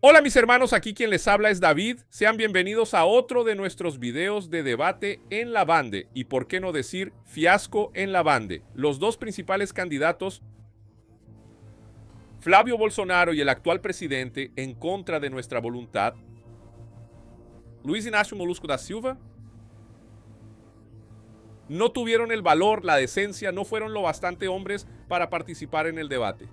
Hola mis hermanos, aquí quien les habla es David. Sean bienvenidos a otro de nuestros videos de debate en la Bande y por qué no decir fiasco en la Bande. Los dos principales candidatos, Flavio Bolsonaro y el actual presidente, en contra de nuestra voluntad, Luiz Inácio Molusco da Silva, no tuvieron el valor, la decencia, no fueron lo bastante hombres para participar en el debate.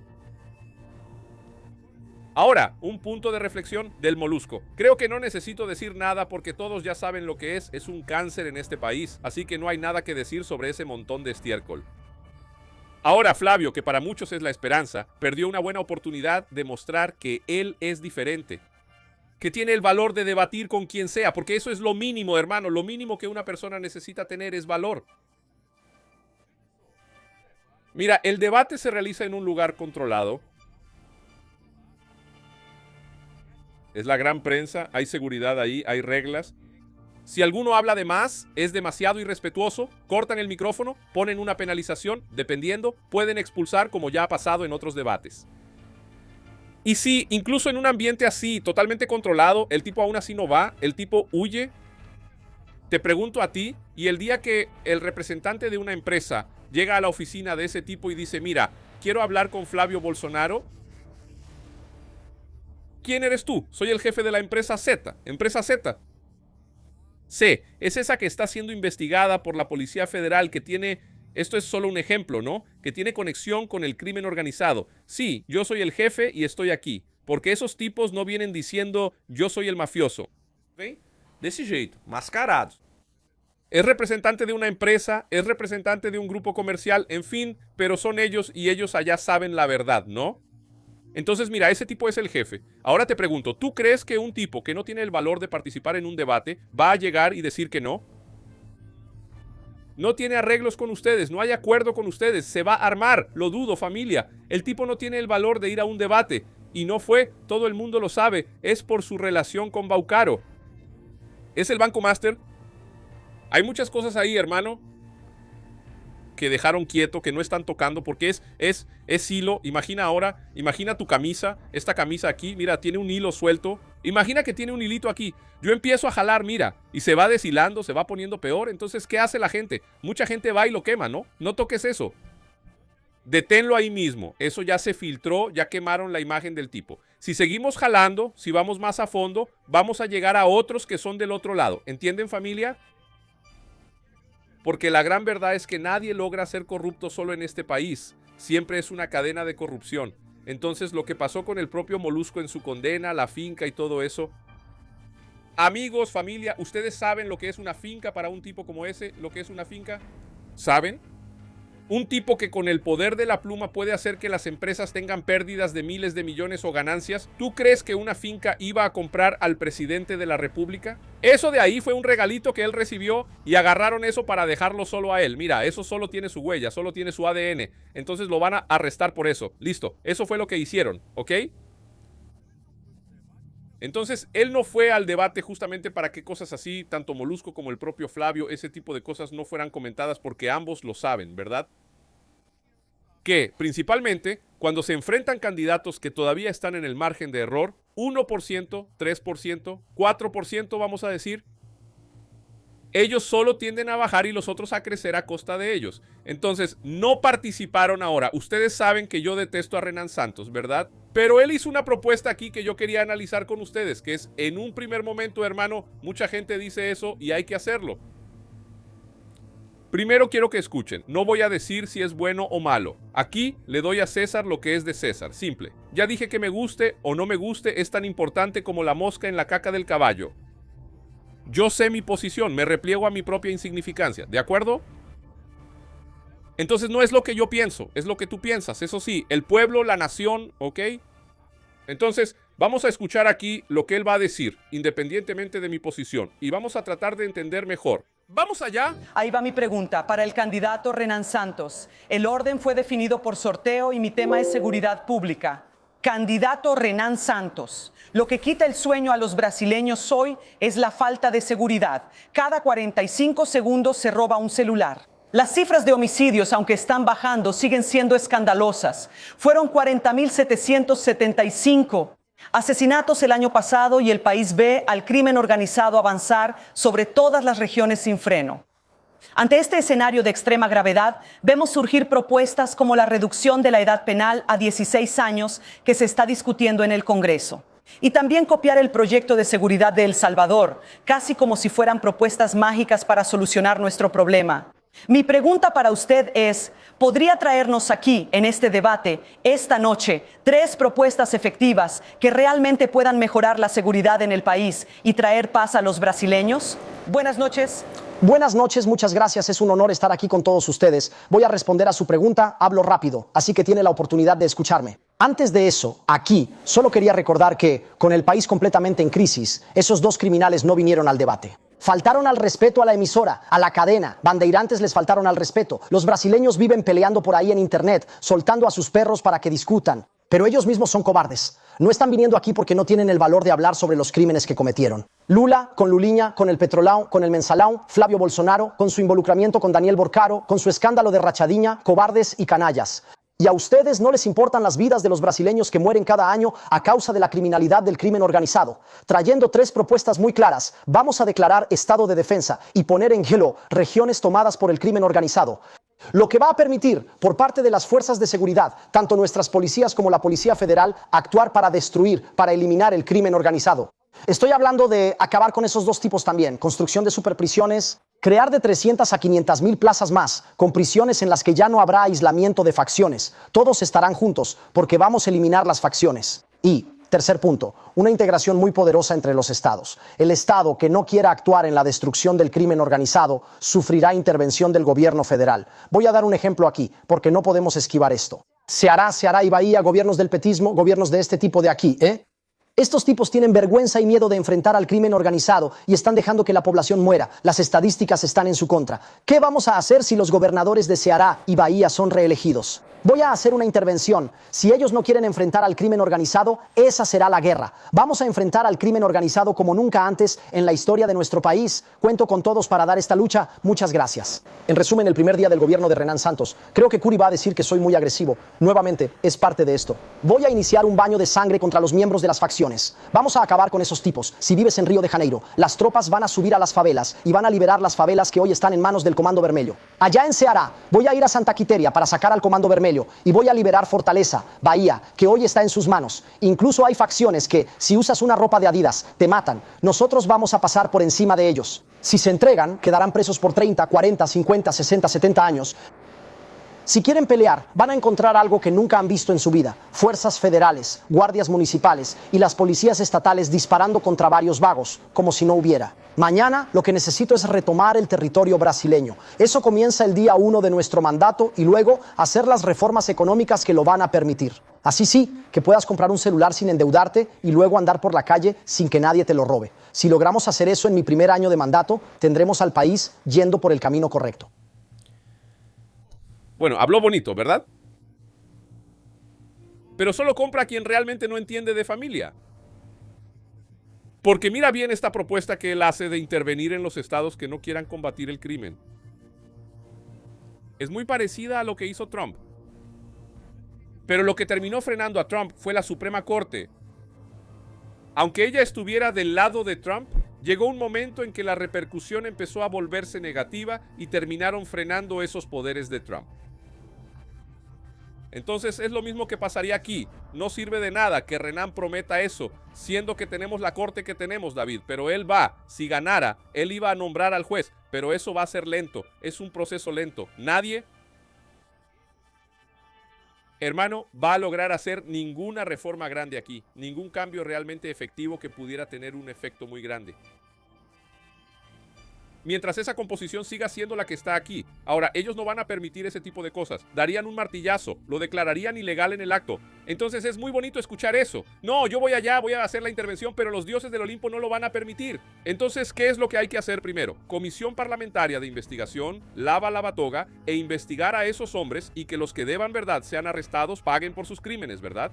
Ahora, un punto de reflexión del Molusco. Creo que no necesito decir nada porque todos ya saben lo que es un cáncer en este país, así que no hay nada que decir sobre ese montón de estiércol. Ahora Flavio, que para muchos es la esperanza, perdió una buena oportunidad de mostrar que él es diferente, que tiene el valor de debatir con quien sea, porque eso es lo mínimo, hermano, lo mínimo que una persona necesita tener es valor. Mira, el debate se realiza en un lugar controlado. Es la gran prensa, hay seguridad ahí, hay reglas. Si alguno habla de más, es demasiado irrespetuoso, cortan el micrófono, ponen una penalización, dependiendo, pueden expulsar como ya ha pasado en otros debates. Y si incluso en un ambiente así, totalmente controlado, el tipo aún así no va, el tipo huye, te pregunto a ti, y el día que el representante de una empresa llega a la oficina de ese tipo y dice, mira, quiero hablar con Flavio Bolsonaro, ¿quién eres tú? Soy el jefe de la empresa Z. ¿Empresa Z? C. Es esa que está siendo investigada por la Policía Federal, que tiene, esto es solo un ejemplo, ¿no? Que tiene conexión con el crimen organizado. Sí, yo soy el jefe y estoy aquí. Porque esos tipos no vienen diciendo, yo soy el mafioso. ¿Ven? De ese jeito, mascarados. Es representante de una empresa, es representante de un grupo comercial, en fin, pero son ellos y ellos allá saben la verdad, ¿no? Entonces, mira, ese tipo es el jefe. Ahora te pregunto, ¿tú crees que un tipo que no tiene el valor de participar en un debate va a llegar y decir que no? No tiene arreglos con ustedes, no hay acuerdo con ustedes, se va a armar, lo dudo, familia. El tipo no tiene el valor de ir a un debate. Y no fue, todo el mundo lo sabe, es por su relación con Baucaro. Es el Banco Master. Hay muchas cosas ahí, hermano, que dejaron quieto, que no están tocando, porque es hilo. Imagina ahora, imagina tu camisa, esta camisa aquí, mira, tiene un hilo suelto. Imagina que tiene un hilito aquí. Yo empiezo a jalar, mira, y se va deshilando, se va poniendo peor. Entonces, ¿qué hace la gente? Mucha gente va y lo quema, ¿no? No toques eso. Deténlo ahí mismo. Eso ya se filtró, ya quemaron la imagen del tipo. Si seguimos jalando, si vamos más a fondo, vamos a llegar a otros que son del otro lado. ¿Entienden, familia? Porque la gran verdad es que nadie logra ser corrupto solo en este país. Siempre es una cadena de corrupción. Entonces, lo que pasó con el propio Molusco en su condena, la finca y todo eso. Amigos, familia, ¿ustedes saben lo que es una finca para un tipo como ese? ¿Lo que es una finca? ¿Saben? Un tipo que con el poder de la pluma puede hacer que las empresas tengan pérdidas de miles de millones o ganancias. ¿Tú crees que una finca iba a comprar al presidente de la República? Eso de ahí fue un regalito que él recibió y agarraron eso para dejarlo solo a él. Mira, eso solo tiene su huella, solo tiene su ADN. Entonces lo van a arrestar por eso. Listo, eso fue lo que hicieron, ¿ok? Entonces, él no fue al debate justamente para que cosas así, tanto Molusco como el propio Flavio, ese tipo de cosas no fueran comentadas porque ambos lo saben, ¿verdad? Que principalmente cuando se enfrentan candidatos que todavía están en el margen de error, 1%, 3%, 4% vamos a decir, ellos solo tienden a bajar y los otros a crecer a costa de ellos. Entonces, no participaron ahora. Ustedes saben que yo detesto a Renan Santos, ¿verdad? Pero él hizo una propuesta aquí que yo quería analizar con ustedes, que es, en un primer momento, hermano, mucha gente dice eso y hay que hacerlo. Primero quiero que escuchen, no voy a decir si es bueno o malo. Aquí le doy a César lo que es de César, simple. Ya dije que me guste o no me guste es tan importante como la mosca en la caca del caballo. Yo sé mi posición, me repliego a mi propia insignificancia, ¿de acuerdo? Entonces no es lo que yo pienso, es lo que tú piensas. Eso sí, el pueblo, la nación, ¿ok? Entonces, vamos a escuchar aquí lo que él va a decir, independientemente de mi posición, y vamos a tratar de entender mejor. ¡Vamos allá! Ahí va mi pregunta para el candidato Renan Santos. El orden fue definido por sorteo y mi tema es seguridad pública. Candidato Renan Santos, lo que quita el sueño a los brasileños hoy es la falta de seguridad. Cada 45 segundos se roba un celular. Las cifras de homicidios, aunque están bajando, siguen siendo escandalosas. Fueron 40.775 Asesinatos el año pasado y el país ve al crimen organizado avanzar sobre todas las regiones sin freno. Ante este escenario de extrema gravedad, vemos surgir propuestas como la reducción de la edad penal a 16 años que se está discutiendo en el Congreso. Y también copiar el proyecto de seguridad de El Salvador, casi como si fueran propuestas mágicas para solucionar nuestro problema. Mi pregunta para usted es, ¿podría traernos aquí, en este debate, esta noche, 3 propuestas efectivas que realmente puedan mejorar la seguridad en el país y traer paz a los brasileños? Buenas noches. Buenas noches, muchas gracias. Es un honor estar aquí con todos ustedes. Voy a responder a su pregunta, hablo rápido, así que tiene la oportunidad de escucharme. Antes de eso, aquí, solo quería recordar que, con el país completamente en crisis, esos 2 criminales no vinieron al debate. Faltaron al respeto a la emisora, a la cadena, bandeirantes les faltaron al respeto. Los brasileños viven peleando por ahí en internet, soltando a sus perros para que discutan. Pero ellos mismos son cobardes. No están viniendo aquí porque no tienen el valor de hablar sobre los crímenes que cometieron. Lula, con Luliña, con el Petrolão, con el Mensalão, Flavio Bolsonaro, con su involucramiento con Daniel Borcaro, con su escándalo de rachadiña, cobardes y canallas. Y a ustedes no les importan las vidas de los brasileños que mueren cada año a causa de la criminalidad del crimen organizado. Trayendo 3 propuestas muy claras, vamos a declarar estado de defensa y poner en hielo regiones tomadas por el crimen organizado. Lo que va a permitir, por parte de las fuerzas de seguridad, tanto nuestras policías como la Policía Federal, actuar para destruir, para eliminar el crimen organizado. Estoy hablando de acabar con esos 2 tipos también, construcción de superprisiones, crear de 300 a 500 mil plazas más, con prisiones en las que ya no habrá aislamiento de facciones. Todos estarán juntos, porque vamos a eliminar las facciones. Y, tercer punto, una integración muy poderosa entre los estados. El estado que no quiera actuar en la destrucción del crimen organizado sufrirá intervención del gobierno federal. Voy a dar un ejemplo aquí, porque no podemos esquivar esto. Ceará y Bahía, gobiernos del petismo, gobiernos de este tipo de aquí, Estos tipos tienen vergüenza y miedo de enfrentar al crimen organizado y están dejando que la población muera. Las estadísticas están en su contra. ¿Qué vamos a hacer si los gobernadores de Ceará y Bahía son reelegidos? Voy a hacer una intervención. Si ellos no quieren enfrentar al crimen organizado, esa será la guerra. Vamos a enfrentar al crimen organizado como nunca antes en la historia de nuestro país. Cuento con todos para dar esta lucha. Muchas gracias. En resumen, el primer día del gobierno de Renan Santos. Creo que Curi va a decir que soy muy agresivo. Nuevamente, es parte de esto. Voy a iniciar un baño de sangre contra los miembros de las facciones. Vamos a acabar con esos tipos. Si vives en Río de Janeiro, las tropas van a subir a las favelas y van a liberar las favelas que hoy están en manos del Comando Vermelho. Allá en Ceará, voy a ir a Santa Quiteria para sacar al Comando Vermelho y voy a liberar Fortaleza, Bahía, que hoy está en sus manos. Incluso hay facciones que, si usas una ropa de Adidas, te matan. Nosotros vamos a pasar por encima de ellos. Si se entregan, quedarán presos por 30, 40, 50, 60, 70 años. Si quieren pelear, van a encontrar algo que nunca han visto en su vida. Fuerzas federales, guardias municipales y las policías estatales disparando contra varios vagos, como si no hubiera. Mañana lo que necesito es retomar el territorio brasileño. Eso comienza el día 1 de nuestro mandato y luego hacer las reformas económicas que lo van a permitir. Así sí, que puedas comprar un celular sin endeudarte y luego andar por la calle sin que nadie te lo robe. Si logramos hacer eso en mi primer año de mandato, tendremos al país yendo por el camino correcto. Bueno, habló bonito, ¿verdad? Pero solo compra a quien realmente no entiende de familia. Porque mira bien esta propuesta que él hace de intervenir en los estados que no quieran combatir el crimen. Es muy parecida a lo que hizo Trump. Pero lo que terminó frenando a Trump fue la Suprema Corte. Aunque ella estuviera del lado de Trump, llegó un momento en que la repercusión empezó a volverse negativa y terminaron frenando esos poderes de Trump. Entonces es lo mismo que pasaría aquí. No sirve de nada que Renan prometa eso, siendo que tenemos la corte que tenemos, David. Pero él va, si ganara, él iba a nombrar al juez. Pero eso va a ser lento, es un proceso lento. Nadie, hermano, va a lograr hacer ninguna reforma grande aquí. Ningún cambio realmente efectivo que pudiera tener un efecto muy grande. Mientras esa composición siga siendo la que está aquí. Ahora, ellos no van a permitir ese tipo de cosas. Darían un martillazo, lo declararían ilegal en el acto. Entonces es muy bonito escuchar eso. No, yo voy allá, voy a hacer la intervención, pero los dioses del Olimpo no lo van a permitir. Entonces, ¿qué es lo que hay que hacer primero? Comisión parlamentaria de investigación, lava la toga e investigar a esos hombres y que los que deban verdad sean arrestados, paguen por sus crímenes, ¿verdad?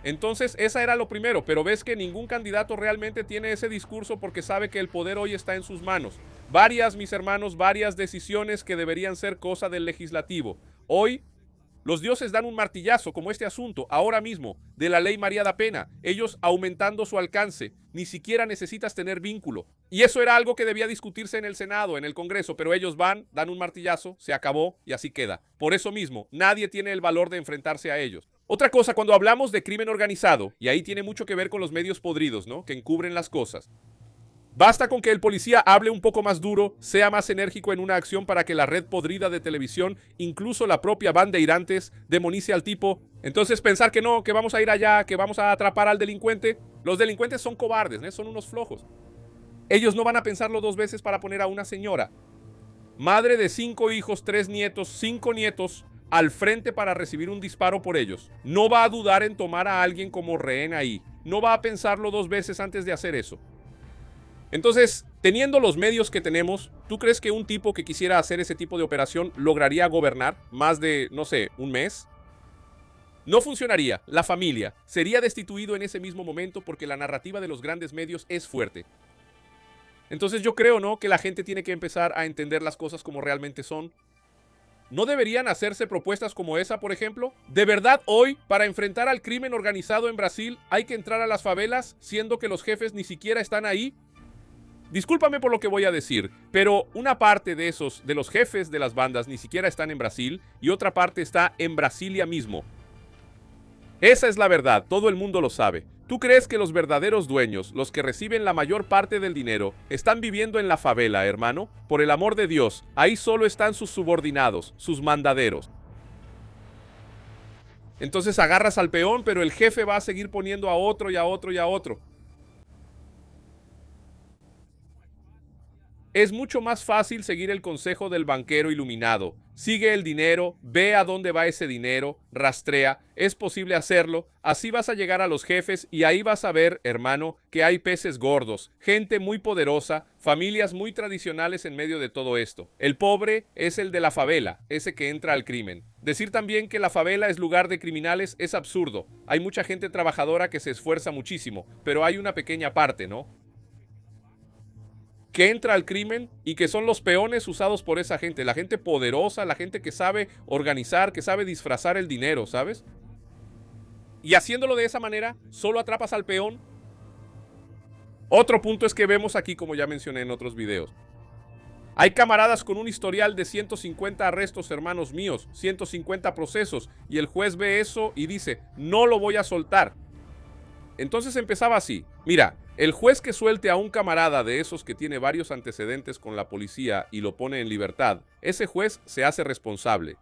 Entonces, esa era lo primero, pero ves que ningún candidato realmente tiene ese discurso porque sabe que el poder hoy está en sus manos. Mis hermanos, varias decisiones que deberían ser cosa del legislativo. Hoy Los dioses dan un martillazo, como este asunto, ahora mismo, de la ley María da Pena, ellos aumentando su alcance. Ni siquiera necesitas tener vínculo. Y eso era algo que debía discutirse en el Senado, en el Congreso, pero ellos van, dan un martillazo, se acabó y así queda. Por eso mismo, nadie tiene el valor de enfrentarse a ellos. Otra cosa, cuando hablamos de crimen organizado, y ahí tiene mucho que ver con los medios podridos, ¿no? Que encubren las cosas. Basta con que el policía hable un poco más duro, sea más enérgico en una acción para que la red podrida de televisión, incluso la propia Bandeirantes, demonice al tipo. Entonces pensar que no, que vamos a ir allá, que vamos a atrapar al delincuente. Los delincuentes son cobardes, ¿no? Son unos flojos. Ellos no van a pensarlo 2 veces para poner a una señora, madre de 5 hijos, 3 nietos, 5 nietos, al frente para recibir un disparo por ellos. No va a dudar en tomar a alguien como rehén ahí. No va a pensarlo 2 veces antes de hacer eso. Entonces, teniendo los medios que tenemos, ¿tú crees que un tipo que quisiera hacer ese tipo de operación lograría gobernar más de, no sé, un mes? No funcionaría. La familia sería destituido en ese mismo momento porque la narrativa de los grandes medios es fuerte. Entonces yo creo, ¿no?, que la gente tiene que empezar a entender las cosas como realmente son. ¿No deberían hacerse propuestas como esa, por ejemplo? ¿De verdad hoy, para enfrentar al crimen organizado en Brasil, hay que entrar a las favelas, siendo que los jefes ni siquiera están ahí? Discúlpame por lo que voy a decir, pero una parte de los jefes de las bandas ni siquiera están en Brasil y otra parte está en Brasilia mismo. Esa es la verdad, todo el mundo lo sabe. ¿Tú crees que los verdaderos dueños, los que reciben la mayor parte del dinero, están viviendo en la favela, hermano? Por el amor de Dios, ahí solo están sus subordinados, sus mandaderos. Entonces agarras al peón, pero el jefe va a seguir poniendo a otro y a otro y a otro. Es mucho más fácil seguir el consejo del banquero iluminado. Sigue el dinero, ve a dónde va ese dinero, rastrea, es posible hacerlo, así vas a llegar a los jefes y ahí vas a ver, hermano, que hay peces gordos, gente muy poderosa, familias muy tradicionales en medio de todo esto. El pobre es el de la favela, ese que entra al crimen. Decir también que la favela es lugar de criminales es absurdo. Hay mucha gente trabajadora que se esfuerza muchísimo, pero hay una pequeña parte, ¿no?, que entra al crimen y que son los peones usados por esa gente, la gente poderosa, la gente que sabe organizar, que sabe disfrazar el dinero, ¿sabes? Y haciéndolo de esa manera, solo atrapas al peón. Otro punto es que vemos aquí, como ya mencioné en otros videos, hay camaradas con un historial de 150 arrestos, hermanos míos, 150 procesos, y el juez ve eso y dice, no lo voy a soltar. Entonces empezaba así, mira, el juez que suelte a un camarada de esos que tiene varios antecedentes con la policía y lo pone en libertad, ese juez se hace responsable.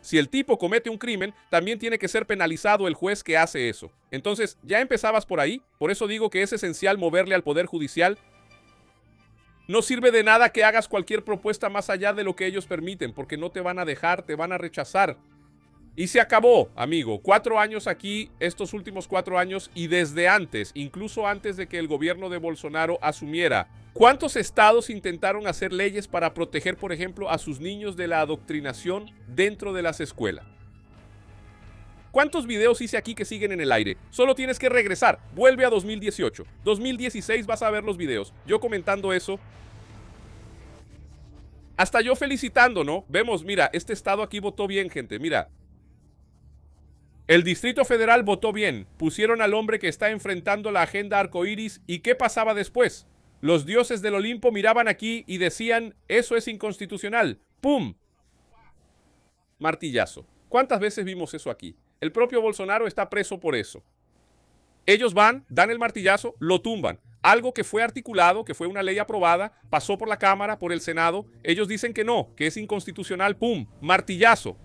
Si el tipo comete un crimen, también tiene que ser penalizado el juez que hace eso. Entonces, ya empezabas por ahí, por eso digo que es esencial moverle al Poder Judicial. No sirve de nada que hagas cualquier propuesta más allá de lo que ellos permiten, porque no te van a dejar, te van a rechazar. Y se acabó, amigo. 4 años aquí, estos últimos 4 años, y desde antes, incluso antes de que el gobierno de Bolsonaro asumiera. ¿Cuántos estados intentaron hacer leyes para proteger, por ejemplo, a sus niños de la adoctrinación dentro de las escuelas? ¿Cuántos videos hice aquí que siguen en el aire? Solo tienes que regresar. Vuelve a 2018. 2016 vas a ver los videos. Yo comentando eso. Hasta yo felicitando, ¿no? Vemos, mira, este estado aquí votó bien, gente. Mira. El Distrito Federal votó bien, pusieron al hombre que está enfrentando la agenda arcoíris, ¿y qué pasaba después? Los dioses del Olimpo miraban aquí y decían, eso es inconstitucional. ¡Pum! Martillazo. ¿Cuántas veces vimos eso aquí? El propio Bolsonaro está preso por eso. Ellos van, dan el martillazo, lo tumban. Algo que fue articulado, que fue una ley aprobada, pasó por la Cámara, por el Senado. Ellos dicen que no, que es inconstitucional. ¡Pum! Martillazo.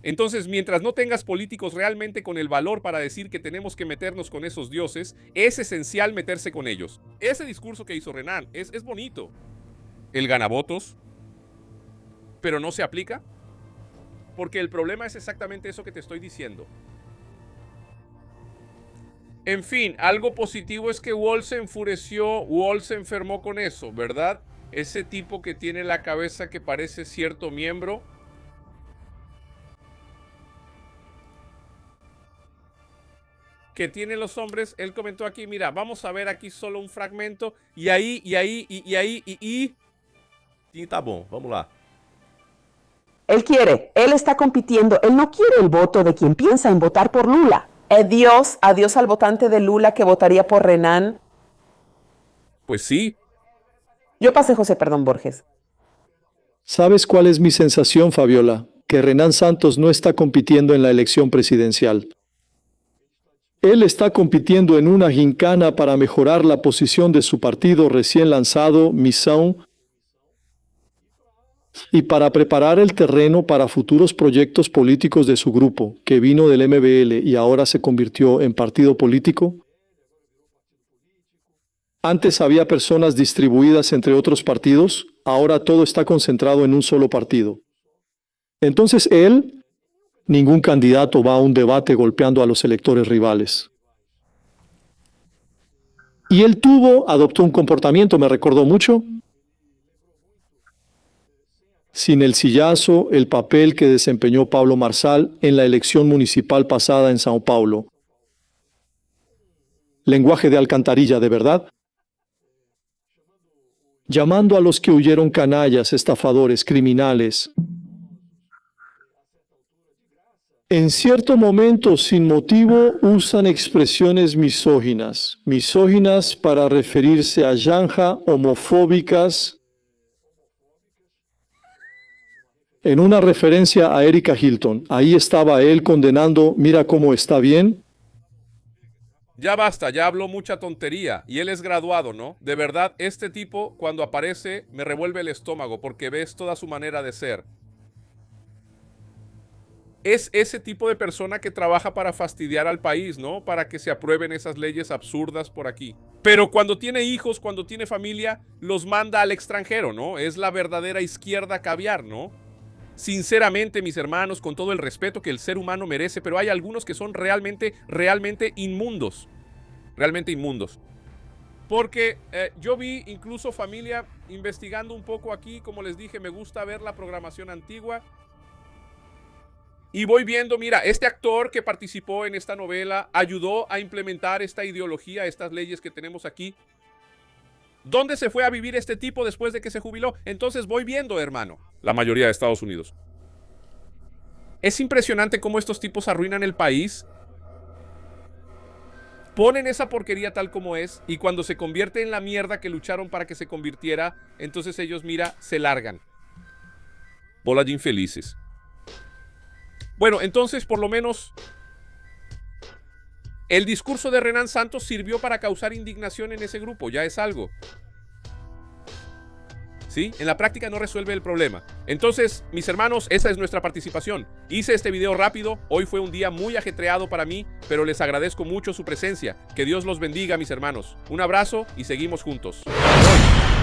Entonces, mientras no tengas políticos realmente con el valor para decir que tenemos que meternos con esos dioses, es esencial meterse con ellos. Ese discurso que hizo Renan es bonito. El ganavotos, pero no se aplica. Porque el problema es exactamente eso que te estoy diciendo. En fin, algo positivo es que Wall se enfureció, Wall se enfermó con eso, ¿verdad? Ese tipo que tiene la cabeza que parece cierto miembro. Que tienen los hombres, él comentó aquí, mira, vamos a ver aquí solo un fragmento, y ahí. Tá bom, vamos lá. Él está compitiendo, él no quiere el voto de quien piensa en votar por Lula. Adiós al votante de Lula que votaría por Renan. Pues sí. Yo pasé José Borges. ¿Sabes cuál es mi sensación, Fabiola? Que Renan Santos no está compitiendo en la elección presidencial. Él está compitiendo en una gincana para mejorar la posición de su partido recién lanzado, Missão, y para preparar el terreno para futuros proyectos políticos de su grupo, que vino del MBL y ahora se convirtió en partido político. Antes había personas distribuidas entre otros partidos, ahora todo está concentrado en un solo partido. Entonces ningún candidato va a un debate golpeando a los electores rivales. Y él adoptó un comportamiento, me recordó mucho, sin el sillazo, el papel que desempeñó Pablo Marçal en la elección municipal pasada en São Paulo. Lenguaje de alcantarilla, ¿de verdad? Llamando a los que huyeron canallas, estafadores, criminales. En cierto momento, sin motivo, usan expresiones misóginas para referirse a Janja, homofóbicas, en una referencia a Erika Hilton. Ahí estaba él condenando, mira cómo está bien. Ya basta, ya habló mucha tontería y él es graduado, ¿no? De verdad, este tipo cuando aparece me revuelve el estómago porque ves toda su manera de ser. Es ese tipo de persona que trabaja para fastidiar al país, ¿no? Para que se aprueben esas leyes absurdas por aquí. Pero cuando tiene hijos, cuando tiene familia, los manda al extranjero, ¿no? Es la verdadera izquierda caviar, ¿no? Sinceramente, mis hermanos, con todo el respeto que el ser humano merece, pero hay algunos que son realmente inmundos. Realmente inmundos. Porque yo vi incluso familia investigando un poco aquí, como les dije, me gusta ver la programación antigua. Y voy viendo, mira, este actor que participó en esta novela ayudó a implementar esta ideología, estas leyes que tenemos aquí. ¿Dónde se fue a vivir este tipo después de que se jubiló? Entonces voy viendo, hermano. La mayoría de Estados Unidos. Es impresionante cómo estos tipos arruinan el país. Ponen esa porquería tal como es y cuando se convierte en la mierda que lucharon para que se convirtiera, entonces ellos, mira, se largan. Bola de infelices. Bueno, entonces por lo menos el discurso de Renan Santos sirvió para causar indignación en ese grupo, ya es algo. ¿Sí? En la práctica no resuelve el problema. Entonces, mis hermanos, esa es nuestra participación. Hice este video rápido, hoy fue un día muy ajetreado para mí, pero les agradezco mucho su presencia. Que Dios los bendiga, mis hermanos. Un abrazo y seguimos juntos. Hoy.